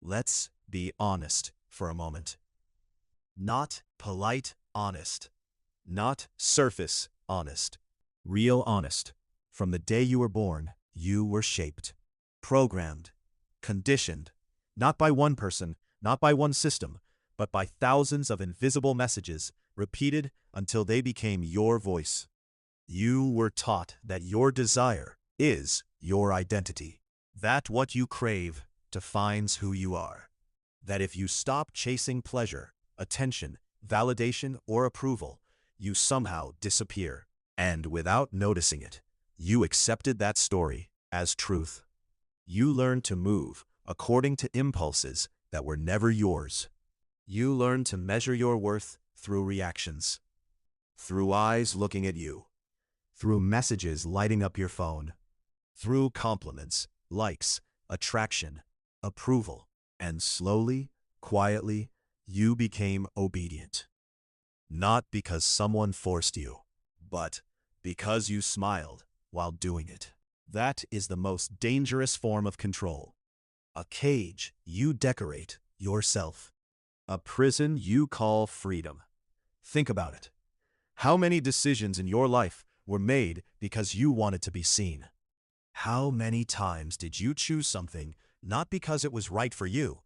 Let's be honest for a moment. Not polite honest. Not surface honest. Real honest. From the day you were born, you were shaped, programmed, conditioned, not by one person, not by one system, but by thousands of invisible messages repeated until they became your voice. You were taught that your desire is your identity, that what you crave defines who you are, that if you stop chasing pleasure, attention, validation, or approval, you somehow disappear. And without noticing it, you accepted that story as truth. You learned to move according to impulses that were never yours. You learned to measure your worth through reactions, through eyes looking at you, through messages lighting up your phone, through compliments, likes, attraction, approval, and slowly, quietly, you became obedient. Not because someone forced you, but because you smiled while doing it. That is the most dangerous form of control. A cage you decorate yourself. A prison you call freedom. Think about it. How many decisions in your life were made because you wanted to be seen? How many times did you choose something not because it was right for you,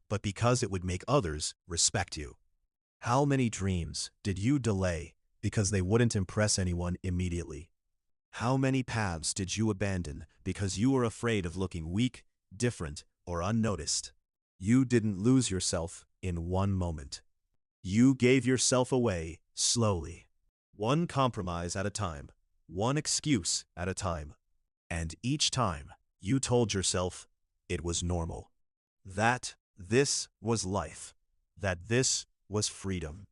but because it would make others respect you? How many dreams did you delay because they wouldn't impress anyone immediately? How many paths did you abandon because you were afraid of looking weak, different, or unnoticed? You didn't lose yourself in one moment. You gave yourself away slowly, one compromise at a time, one excuse at a time. And each time, you told yourself it was normal, that this was life, that this was freedom.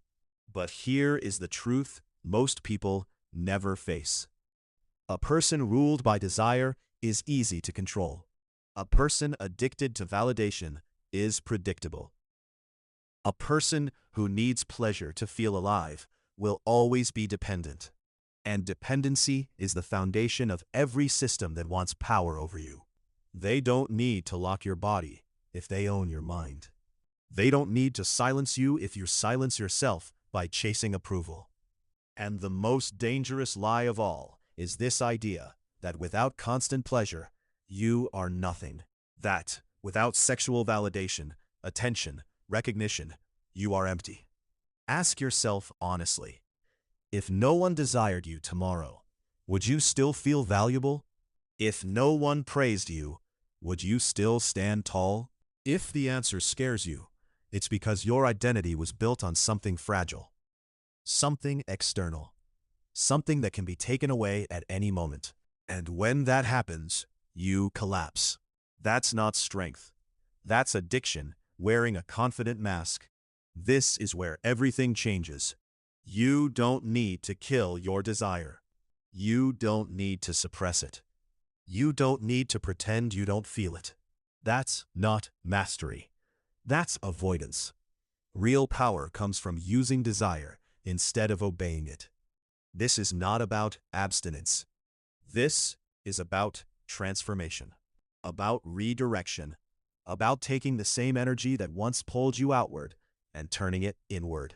But here is the truth most people never face. A person ruled by desire is easy to control. A person addicted to validation is predictable. A person who needs pleasure to feel alive will always be dependent. And dependency is the foundation of every system that wants power over you. They don't need to lock your body if they own your mind. They don't need to silence you if you silence yourself by chasing approval. And the most dangerous lie of all is this idea that without constant pleasure, you are nothing. That without sexual validation, attention, recognition, you are empty. Ask yourself honestly, if no one desired you tomorrow, would you still feel valuable? If no one praised you, would you still stand tall? If the answer scares you, it's because your identity was built on something fragile, something external, something that can be taken away at any moment. And when that happens, you collapse. That's not strength. That's addiction wearing a confident mask. This is where everything changes. You don't need to kill your desire. You don't need to suppress it. You don't need to pretend you don't feel it. That's not mastery. That's avoidance. Real power comes from using desire instead of obeying it. This is not about abstinence. This is about transformation, about redirection, about taking the same energy that once pulled you outward and turning it inward.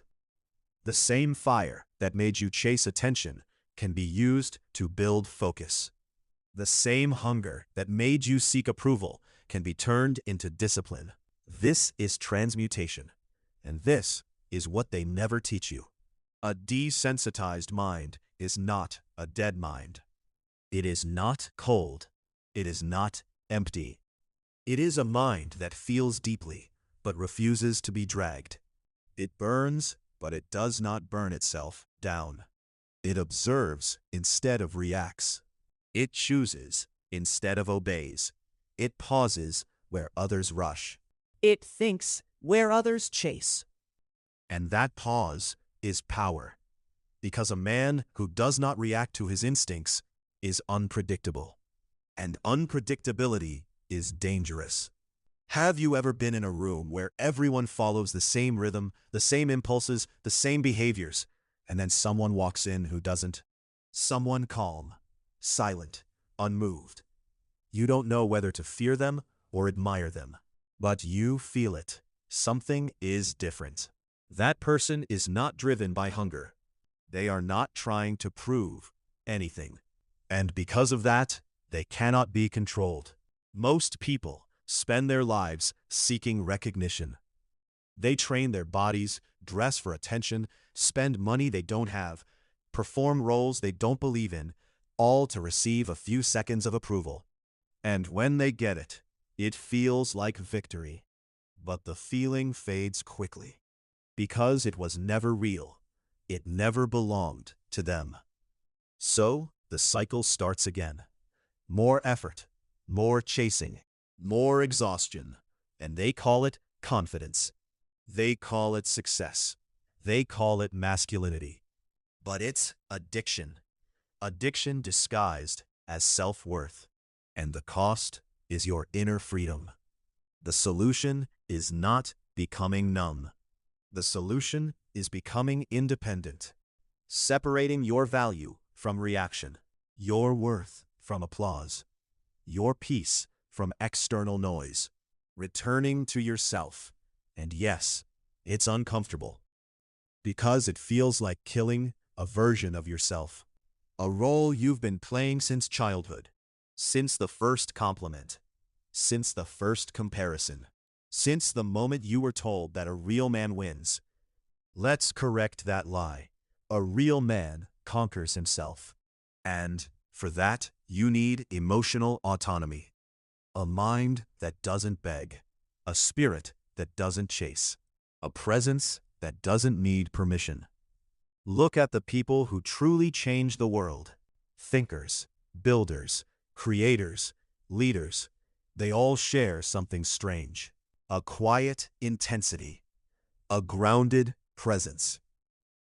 The same fire that made you chase attention can be used to build focus. The same hunger that made you seek approval can be turned into discipline. This is transmutation, and this is what they never teach you. A desensitized mind is not a dead mind. It is not cold. It is not empty. It is a mind that feels deeply, but refuses to be dragged. It burns, but it does not burn itself down. It observes instead of reacts. It chooses instead of obeys. It pauses where others rush. It thinks where others chase. And that pause is power, because a man who does not react to his instincts is unpredictable. And unpredictability is dangerous. Have you ever been in a room where everyone follows the same rhythm, the same impulses, the same behaviors, and then someone walks in who doesn't? Someone calm, silent, unmoved. You don't know whether to fear them or admire them. But you feel it. Something is different. That person is not driven by hunger. They are not trying to prove anything. And because of that, they cannot be controlled. Most people spend their lives seeking recognition. They train their bodies, dress for attention, spend money they don't have, perform roles they don't believe in, all to receive a few seconds of approval. And when they get it, it feels like victory. But the feeling fades quickly. Because it was never real. It never belonged to them. So, the cycle starts again. More effort, more chasing, more exhaustion, and they call it confidence. They call it success. They call it masculinity. But it's addiction. Addiction disguised as self-worth. And the cost is your inner freedom. The solution is not becoming numb. The solution is becoming independent. Separating your value from reaction. Your worth from applause. Your peace from external noise. Returning to yourself. And yes, it's uncomfortable. Because it feels like killing a version of yourself. A role you've been playing since childhood. Since the first compliment. Since the first comparison. Since the moment you were told that a real man wins. Let's correct that lie. A real man conquers himself. And, for that, you need emotional autonomy. A mind that doesn't beg. A spirit that doesn't chase. A presence that doesn't need permission. Look at the people who truly change the world. Thinkers, builders, creators, leaders. They all share something strange. A quiet intensity. A grounded presence.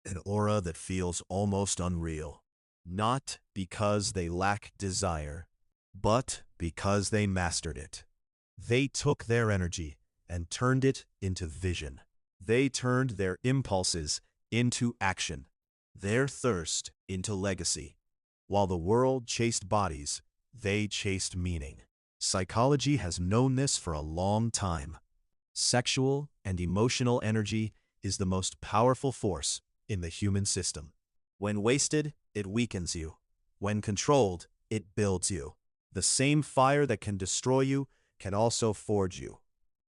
An aura that feels almost unreal. Not because they lack desire, but because they mastered it. They took their energy and turned it into vision. They turned their impulses into action. Their thirst into legacy. While the world chased bodies, they chased meaning. Psychology has known this for a long time. Sexual and emotional energy is the most powerful force in the human system. When wasted, it weakens you. When controlled, it builds you. The same fire that can destroy you can also forge you.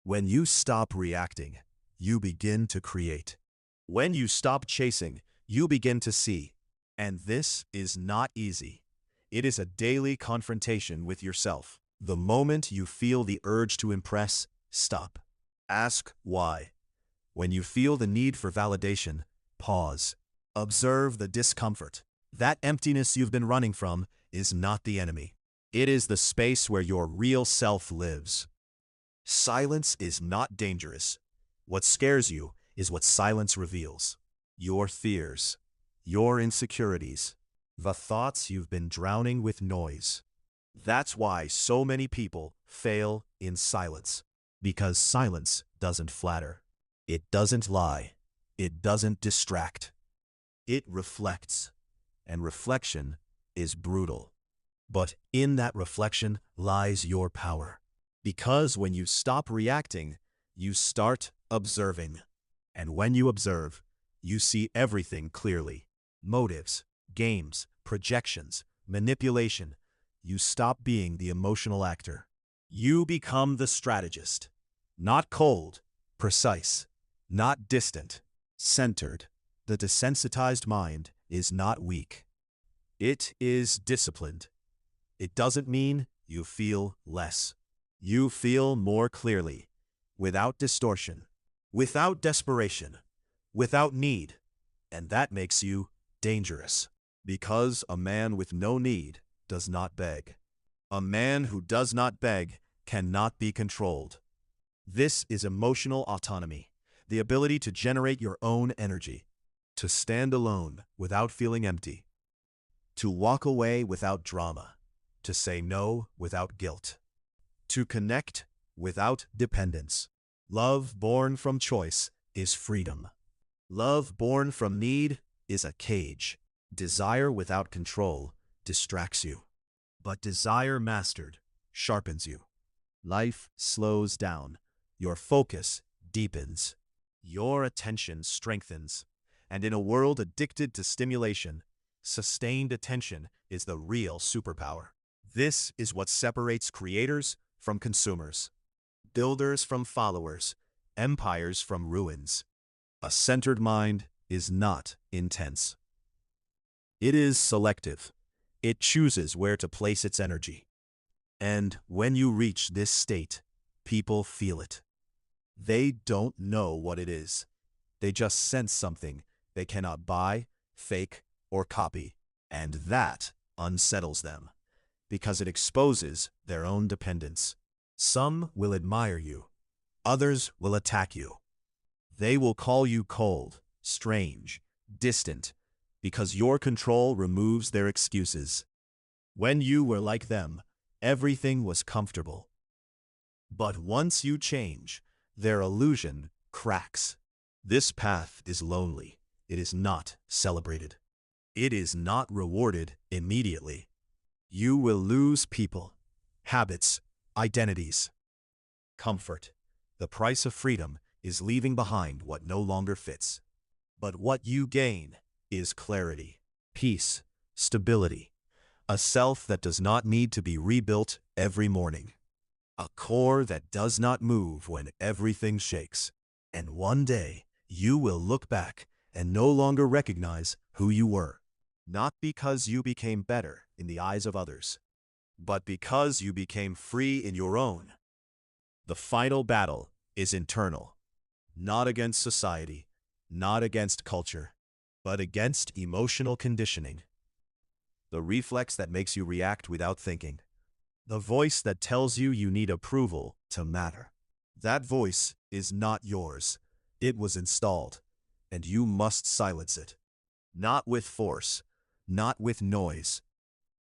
When you stop reacting, you begin to create. When you stop chasing, you begin to see. And this is not easy. It is a daily confrontation with yourself. The moment you feel the urge to impress, stop. Ask why. When you feel the need for validation, pause. Observe the discomfort. That emptiness you've been running from is not the enemy. It is the space where your real self lives. Silence is not dangerous. What scares you is what silence reveals. Your fears, your insecurities, the thoughts you've been drowning with noise. That's why so many people fail in silence. Because silence doesn't flatter. It doesn't lie. It doesn't distract. It reflects. And reflection is brutal. But in that reflection lies your power. Because when you stop reacting, you start observing. And when you observe, you see everything clearly. Motives, games, projections, manipulation. You stop being the emotional actor. You become the strategist. Not cold, precise, not distant, centered. The desensitized mind is not weak. It is disciplined. It doesn't mean you feel less. You feel more clearly, without distortion, without desperation, without need. And that makes you dangerous. Because a man with no need does not beg. A man who does not beg cannot be controlled. This is emotional autonomy, the ability to generate your own energy, to stand alone without feeling empty, to walk away without drama, to say no without guilt, to connect without dependence. Love born from choice is freedom. Love born from need is a cage. Desire without control distracts you. But desire mastered sharpens you. Life slows down your focus deepens, your attention strengthens, and in a world addicted to stimulation, sustained attention is the real superpower. This is what separates creators from consumers, builders from followers, empires from ruins. A centered mind is not intense. It is selective. It chooses where to place its energy. And when you reach this state, people feel it. They don't know what it is. They just sense something they cannot buy, fake, or copy. And that unsettles them, because it exposes their own dependence. Some will admire you. Others will attack you. They will call you cold, strange, distant, because your control removes their excuses. When you were like them, everything was comfortable. But once you change, their illusion cracks. This path is lonely. It is not celebrated. It is not rewarded immediately. You will lose people, habits, identities, comfort. The price of freedom is leaving behind what no longer fits. But what you gain is clarity, peace, stability, a self that does not need to be rebuilt every morning, a core that does not move when everything shakes. And one day, you will look back and no longer recognize who you were, not because you became better in the eyes of others, but because you became free in your own. The final battle is internal, not against society, not against culture, but against emotional conditioning. The reflex that makes you react without thinking. The voice that tells you you need approval to matter. That voice is not yours. It was installed, and you must silence it. Not with force, not with noise,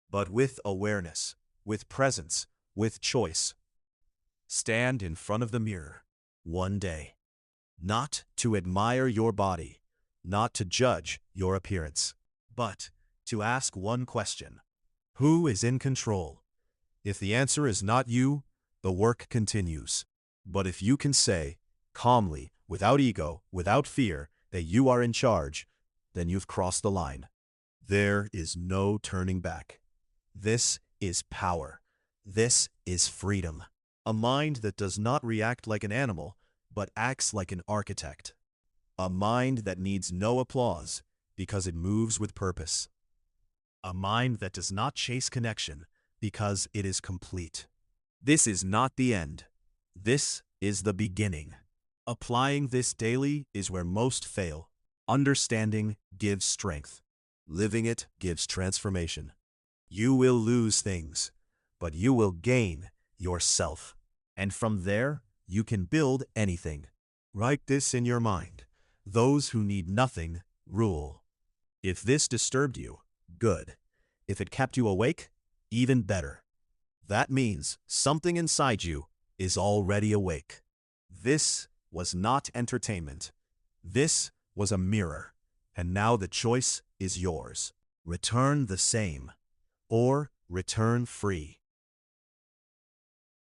but with awareness, with presence, with choice. Stand in front of the mirror one day, not to admire your body, not to judge your appearance, but to ask one question: who is in control? If the answer is not you, the work continues. But if you can say, calmly, without ego, without fear, that you are in charge, then you've crossed the line. There is no turning back. This is power. This is freedom. A mind that does not react like an animal, but acts like an architect. A mind that needs no applause because it moves with purpose. A mind that does not chase connection because it is complete. This is not the end. This is the beginning. Applying this daily is where most fail. Understanding gives strength. Living it gives transformation. You will lose things, but you will gain yourself. And from there, you can build anything. Write this in your mind. Those who need nothing rule. If this disturbed you, good. If it kept you awake, even better. That means something inside you is already awake. This was not entertainment. This was a mirror. And now the choice is yours. Return the same, or return free.